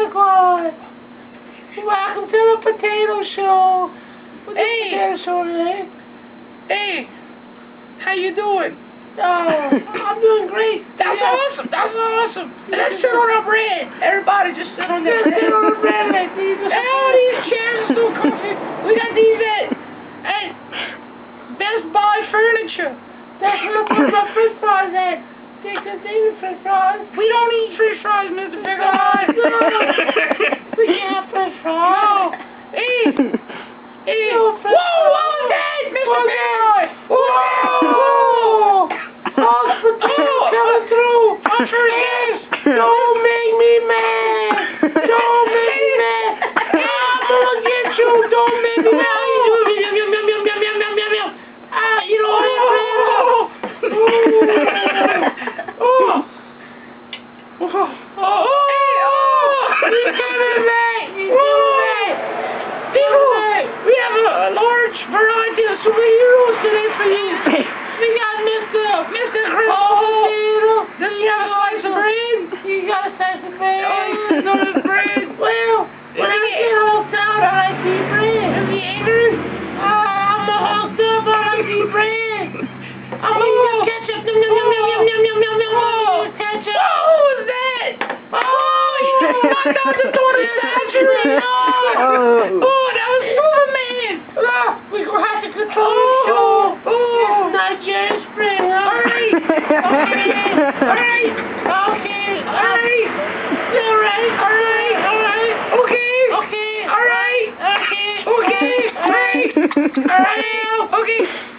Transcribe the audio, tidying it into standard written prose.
Santa Claus. Welcome to the Potato Show. What's the Potato Show today? Hey, how you doing? I'm doing great. That's awesome. That's awesome. And let's sit on our bread. Everybody just sit on their bread. Sit on the bread. And all these chairs are so comfy. We got these at Best Buy Furniture. That's where I put my French fries at. Take the French fries. We don't eat French fries, Mr. Pickle Eye. We can't have French fries. No. Hey. No French Whoa, fries. what was that, Mr. Pickle Eye? Whoa. Oh, the potato coming through. I'm sure it is. Don't make me mad. Don't make me mad. I'm gonna get you. Don't make me mad. You know what? We have a large variety of superheroes today for you. We got Mr. Potato. Does he have a slice of bread? You got a slice of bread? Oh, no, there's bread. Well, when I get home town, I like to eat bread. Is he angry? I'm a hooked up, I like to eat bread. I'm eating ketchup. Ketchup. What was that? My Dr. thought it was Oh, that was Superman. We're going to have to control the show. It's not Jerry Springer. All right. Okay.